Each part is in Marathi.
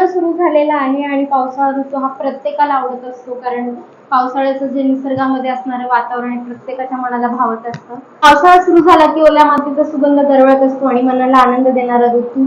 सुरू झालेला आहे आणि पावसाळा ऋतू हा प्रत्येकाला आवडत असतो, कारण पावसाळ्याचं जे निसर्गामध्ये असणारं वातावरण हे प्रत्येकाच्या मनाला भावत असतं. पावसाळा सुरू झाला की ओल्या मातीचा सुगंध दरवळत असतो आणि मनाला आनंद देणारा ऋतू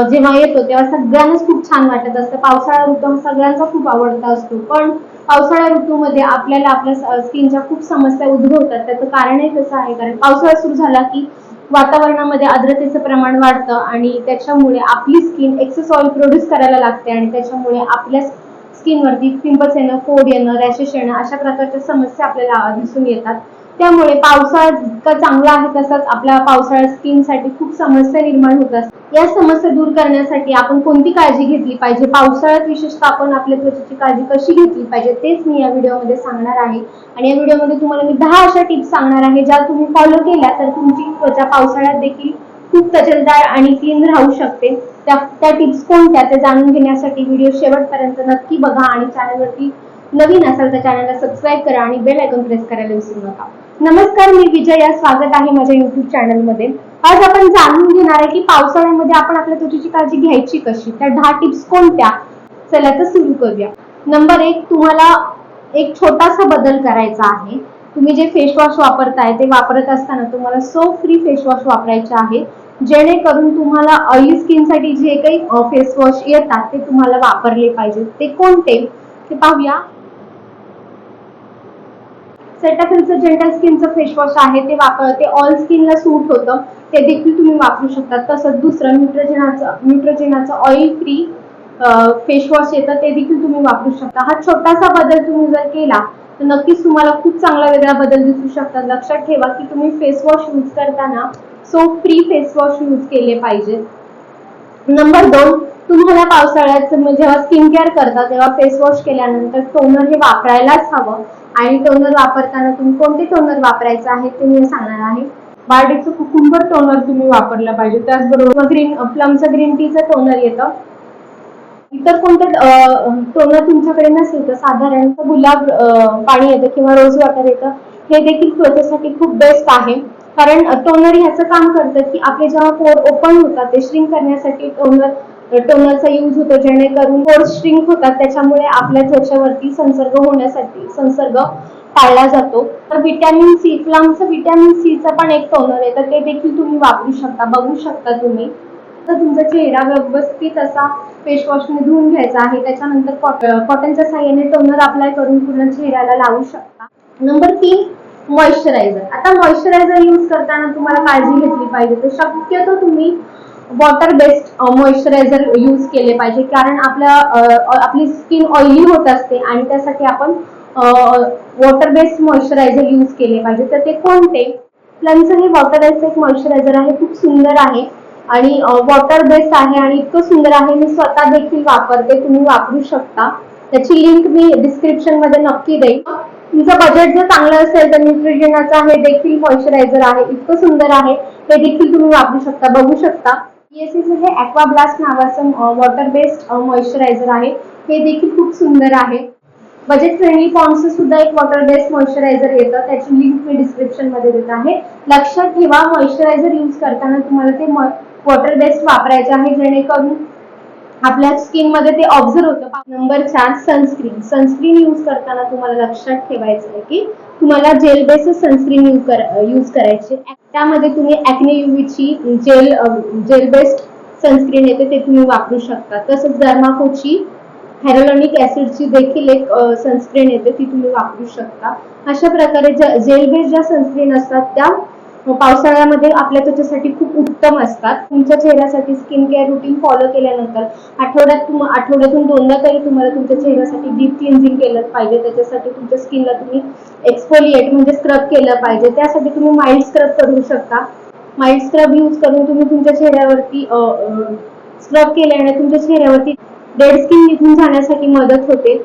जेव्हा येतो तेव्हा सगळ्यांनाच खूप छान वाटत असतं. पावसाळा ऋतू सगळ्यांचा खूप आवडता असतो, पण पावसाळ्या ऋतूमध्ये आपल्याला आपल्या स्किनच्या खूप समस्या उद्भवतात. त्याचं कारणही तसं आहे, कारण पावसाळा सुरू झाला की वातावरणामध्ये आर्द्रतेचं प्रमाण वाढतं आणि त्याच्यामुळे आपली स्किन एक्सेस ऑइल प्रोड्यूस करायला लागते आणि त्याच्यामुळे आपल्या स्किनवरती पिंपल्स येणं, फोड येणं, रॅशेस येणं अशा प्रकारच्या समस्या आपल्याला दिसून येतात. त्यामुळे पावसाळा जितका चांगला आहे तसाच आपल्या पावसाळ्यात स्किनसाठी खूप समस्या निर्माण होत असतात. या समस्या दूर करण्यासाठी आपण कोणती काळजी घेतली पाहिजे, पावसाळ्यात विशेषतः आपण आपल्या त्वचेची काळजी कशी घेतली पाहिजे, तेच मी या व्हिडिओमध्ये सांगणार आहे. आणि या व्हिडिओमध्ये तुम्हाला मी 10 अशा टिप्स सांगणार आहे, ज्या तुम्ही फॉलो केल्या तर तुमची त्वचा पावसाळ्यात देखील खूप तजेलदार आणि क्लीन राहू शकते. त्या टिप्स कोणत्या ते जाणून घेण्यासाठी व्हिडिओ शेवटपर्यंत नक्की बघा आणि चॅनलवरती नवीन असाल तर चॅनलला सबस्क्राईब करा आणि बेल आयकॉन प्रेस करायला विसरू नका. नमस्कार, मी विजया, स्वागत आहे माझ्या युट्यूब चॅनलमध्ये. आज आपण जाणून घेणार आहे की पावसाळ्यामध्ये आपण आपल्या त्वचेची काळजी घ्यायची कशी, त्या 10 टिप्स कोणत्या. चला तर सुरू करूया. नंबर 1, तुम्हाला एक छोटासा बदल करायचा आहे. तुम्ही जे फेस वॉश वापरताय ते वापरत असताना तुम्हाला सोप फ्री फेस वॉश वापरायचे आहे, जेणेकरून तुम्हाला ऑइली स्किन साठी जे काही फेस वॉश येतात ते तुम्हाला वापरले पाहिजे. ते कोणते ते पाहूया. सेटाफिलचं जेंटल स्किनचं फेस वॉश आहे, ते ऑल स्किनला सूट होतं, ते देखील तुम्ही वापरू शकता. तसंच दुसरं न्यूट्रोजेनाचं ऑइल फ्री फेस वॉश येतं, ते देखील तुम्ही वापरू शकता. हा छोटासा बदल तुम्ही जर केला तर नक्कीच तुम्हाला खूप चांगला वेगळा बदल दिसू शकतात. लक्षात ठेवा की तुम्ही फेस वॉश यूज करताना soap free face wash use केले पाहिजे. नंबर 2, तुम्हाला पावसाळ्यात जेव्हा स्किन केअर करता तेव्हा फेस वॉश केल्यानंतर टोनर हे वापरायलाच हवं. आणि टोनर वापरताना तुम्ही कोणते टोनर वापरायचं आहे ते मी सांगणार आहे. बार्डीचं कुकुंबर टोनर तुम्ही वापरलं पाहिजे. त्याचबरोबर प्लमचं ग्रीन टीचं टोनर येतं. इतर कोणतं टोनर तुमच्याकडे नसेल तर साधारणतः गुलाब पाणी येतं किंवा रोज वॉटर येतं, हे देखील त्वचेसाठी खूप बेस्ट आहे. कारण टोनर ह्याचं काम करतं की आपले जेव्हा पोर ओपन होतात ते श्रिंक करण्यासाठी टोनरचा यूज होतो, जेणेकरून पोर श्रिंक होतात, त्याच्यामुळे आपल्या त्वचेवरती संसर्ग टाळला जातो. तर विटॅमिन सी, प्लमचं विटॅमिन सीचं पण एक टोनर येतं, ते देखील तुम्ही वापरू शकता, बघू शकता तुम्ही. तर तुमचा चेहरा व्यवस्थित असा फेस वॉशने धुवून घ्यायचा आहे. त्याच्यानंतर कॉटनच्या साह्याने टोनर अप्लाय करून पूर्ण चेहऱ्याला लावू शकता. Number 3, moisturiser. आता मॉइश्चरायझर यूज करताना तुम्हाला काळजी घेतली पाहिजे, तर शक्यतो तुम्ही वॉटर बेस्ड मॉइश्चरायझर यूज केले पाहिजे, कारण आपली स्किन ऑइली होत असते आणि त्यासाठी आपण वॉटर बेस्ड मॉइश्चरायझर यूज केले पाहिजे. तर ते कोणते? प्लमचं हे वॉटर बेस्ड एक मॉइश्चरायझर आहे, खूप सुंदर आहे आणि वॉटर बेस्ड आहे आणि इतकं सुंदर आहे, मी स्वतः देखील वापरते, तुम्ही वापरू शकता. त्याची लिंक मी डिस्क्रिप्शन मध्ये नक्की देईन. तुमचं बजेट जर चांगलं असेल तर न्यूट्रोजेनाचा हे देखील मॉइश्चरायझर आहे, इतकं सुंदर आहे, ते देखील तुम्ही वापरू शकता, बघू शकता. पीएससीचं हे ॲक्वा ब्लास्ट नावाचं वॉटर बेस्ड मॉइश्चरायझर आहे, हे देखील खूप सुंदर आहे. बजेट फ्रेंडली पॉन्डचं सुद्धा एक वॉटर बेस्ड मॉइश्चरायझर येतं, त्याची लिंक मी डिस्क्रिप्शन मध्ये देत आहे. लक्षात ठेवा, मॉइश्चरायझर यूज करताना तुम्हाला ते वॉटर बेस्ड वापरायचे आहे, जेणेकरून आपल्या स्किन मध्ये ते ऑब्झर्व होतं. नंबर 4, सनस्क्रीन यूज करताना तुम्हाला लक्षात ठेवायचं आहे की तुम्हाला जेल बेस्ड सनस्क्रीन यूज करायचे. त्यामध्ये तुम्ही ॲक्ने यूव्हीची जेल बेस्ड सनस्क्रीन येते, ते तुम्ही वापरू शकता. तसंच डर्माकोची हायलोरॉनिक ऍसिडची देखील एक सनस्क्रीन येते, ती तुम्ही वापरू शकता. अशा प्रकारे जेल बेस्ड ज्या सनस्क्रीन असतात त्या पावसाळ्यामध्ये आपल्या त्वचेसाठी खूप उत्तम असतात. तुमच्या चेहऱ्यासाठी स्किन केअर रुटीन फॉलो केल्यानंतर आठवड्यातून 2दा तरी तुम्हाला तुमच्या चेहऱ्यासाठी डीप क्लिन्झिंग केलं पाहिजे. त्याच्यासाठी तुमच्या स्किनला तुम्ही एक्सफोलिएट म्हणजे स्क्रब केलं पाहिजे. त्यासाठी तुम्ही माइल्ड स्क्रब करू शकता. माइल्ड स्क्रब यूज करून तुम्ही तुमच्या चेहऱ्यावरती स्क्रब केल्याने तुमच्या चेहऱ्यावरती डेड स्किन निघून जाण्यासाठी मदत होते.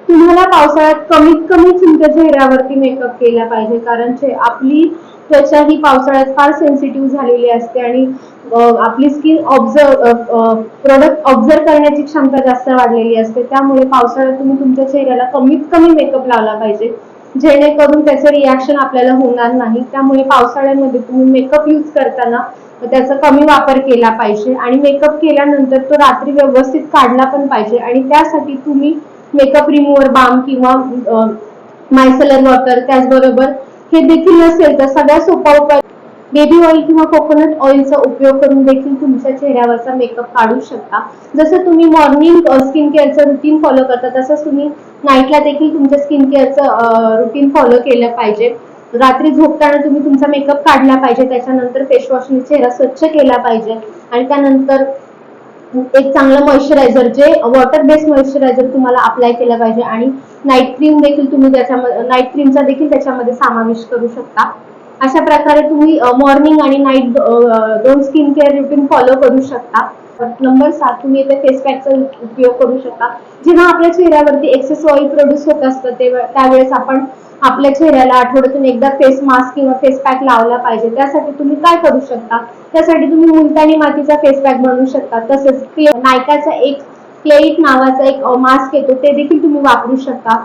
तुम्हाला पावसाळ्यात कमीत कमी तुमच्या चेहऱ्यावरती मेकअप केला पाहिजे, कारण आपली त्वचा ही पावसाळ्यात फार सेन्सिटिव्ह झालेली असते आणि आपली स्किन प्रोडक्ट ऑब्झर्व करण्याची क्षमता जास्त वाढलेली असते. त्यामुळे पावसाळ्यात तुम्ही तुमच्या चेहऱ्याला कमीत कमी मेकअप लावला पाहिजे. जेणेकरून त्याचं रिॲक्शन आपल्याला होणार नाही. त्यामुळे पावसाळ्यामध्ये तुम्ही मेकअप यूज करताना त्याचा कमी वापर केला पाहिजे आणि मेकअप केल्यानंतर तो रात्री व्यवस्थित काढला पण पाहिजे. आणि त्यासाठी तुम्ही मेकअप रिमूव्हर बाम किंवा मायसेलर वॉटर, त्याचबरोबर हे देखील नसेल तर सगळ्यात सोपा उपाय बेबी ऑइल किंवा कोकोनट ऑइलचा उपयोग करून देखील तुमच्या चेहऱ्यावरचा मेकअप काढू शकता. जसं तुम्ही मॉर्निंग स्किन केअरचं रुटीन फॉलो करता तसंच तुम्ही नाईटला देखील तुमच्या स्किन केअरचं रुटीन फॉलो केलं पाहिजे. रात्री झोपताना तुम्ही तुमचा मेकअप काढला पाहिजे, त्याच्यानंतर फेसवॉशने चेहरा स्वच्छ केला पाहिजे आणि त्यानंतर एक चांगलं मॉइश्चरायझर जे वॉटर बेस्ड मॉइश्चरायझर तुम्हाला अप्लाय केलं पाहिजे. आणि नाईट क्रीम देखील तुम्ही नाईट क्रीमचा देखील त्याच्यामध्ये समावेश करू शकता. अशा प्रकारे तुम्ही मॉर्निंग आणि नाईट दोन स्किन केअर रुटीन फॉलो करू शकता. नंबर 7, तुम्ही इथे फेस पॅकचा उपयोग करू शकता. जेव्हा आपल्या चेहऱ्यावरती एक्सेस ऑइल प्रोड्यूस होत असतं त्यावेळेस आपण आपल्या चेहऱ्याला आठवड्यातून एकदा फेस मास्क किंवा फेस पॅक लावला पाहिजे. त्यासाठी तुम्ही काय करू शकता, त्यासाठी तुम्ही मुलतानी मातीचा फेस पॅक बनवू शकता. तसेच नायकाचा एक क्लेइट नावाचा एक मास्क येतो, ते देखील तुम्ही वापरू शकता.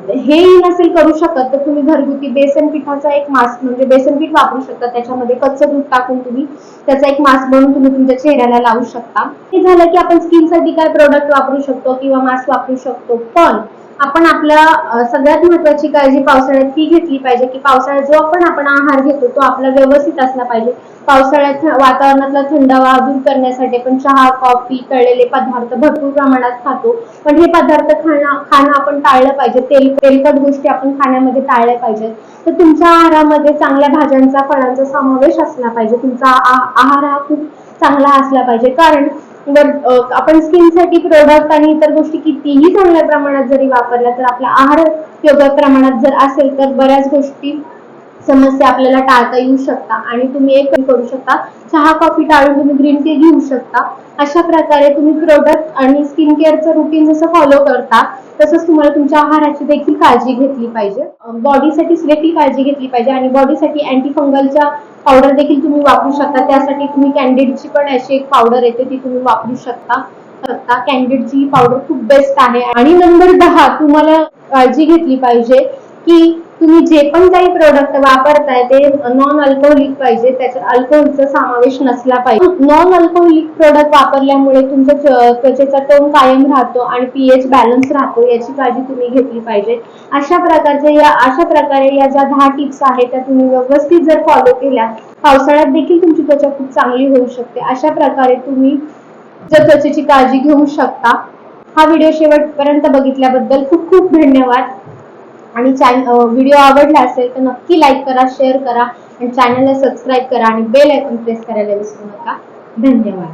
हेही नसेल करू शकत तर तुम्ही घरगुती बेसन पिठाचा एक मास्क म्हणजे बेसन पीठ वापरू शकता. त्याच्यामध्ये कच्चं दूध टाकून तुम्ही त्याचा एक मास्क बनवून तुम्ही तुमच्या चेहऱ्याला लावू शकता. हे झालं की आपण स्किनसाठी काय प्रोडक्ट वापरू शकतो किंवा मास्क वापरू शकतो. पण आपण आपल्या सगळ्यात महत्वाची काळजी पावसाळ्यात ही घेतली पाहिजे की पावसाळ्यात जो आपण आहार घेतो तो आपला व्यवस्थित असला पाहिजे. पावसाळ्यात वातावरणातला थंडावा दूर करण्यासाठी आपण चहा, कॉफी, तळलेले पदार्थ भरपूर प्रमाणात खातो. पण हे पदार्थ खाणं आपण टाळलं पाहिजे. तेलकट गोष्टी आपण खाण्यामध्ये टाळल्या पाहिजे. तर तुमच्या आहारामध्ये चांगल्या भाज्यांचा, फळांचा समावेश असला पाहिजे. तुमचा आहार हा खूप चांगला असला पाहिजे. कारण आपण स्किनसाठी प्रोडक्ट आणि इतर गोष्टी कितीही चांगल्या प्रमाणात जरी वापरल्या तर आपला आहार योग्य प्रमाणात जर असेल तर बऱ्याच गोष्टी समस्या आपल्याला टाळता येऊ शकता. आणि तुम्ही एक करू शकता, चहा कॉफी टाळून तुम्ही ग्रीन टी घेऊ शकता. अशा प्रकारे तुम्ही प्रोडक्ट आणि स्किन केअरचं रुटीन जसं फॉलो करता तसंच तुम्हाला तुमच्या आहाराची देखील काळजी घेतली पाहिजे. बॉडीसाठी देखील काळजी घेतली पाहिजे आणि बॉडीसाठी अँटी फंगलच्या पावडर देखील तुम्ही वापरू शकता. त्यासाठी तुम्ही कॅन्डिडची पण अशी एक पावडर येते, ती तुम्ही वापरू शकता. कॅन्डिडची ही पावडर खूप बेस्ट आहे. आणि नंबर 10, तुम्हाला काळजी घेतली पाहिजे की तुम्ही जे पण काही प्रोडक्ट वापरताय ते नॉन अल्कोहोलिक पाहिजे, त्याच्यात अल्कोहोलचा समावेश नसला पाहिजे. नॉन अल्कोहोलिक प्रोडक्ट वापरल्यामुळे तुमच्या त्वचेचा टोन कायम राहतो आणि पीएच बॅलन्स राहतो, याची काळजी तुम्ही घेतली पाहिजे. अशा प्रकारे या ज्या 10 टिप्स आहेत त्या तुम्ही व्यवस्थित जर फॉलो केल्या, पावसाळ्यात देखील तुमची त्वचा खूप चांगली होऊ शकते. अशा प्रकारे तुम्ही जर त्वचेची काळजी घेऊ शकता. हा व्हिडिओ शेवटपर्यंत बघितल्याबद्दल खूप खूप धन्यवाद. आणि व्हिडिओ आवडला असेल तर नक्की लाईक करा, शेअर करा आणि चॅनलला सबस्क्राईब करा आणि बेल आयकॉन प्रेस करायला विसरू नका. धन्यवाद.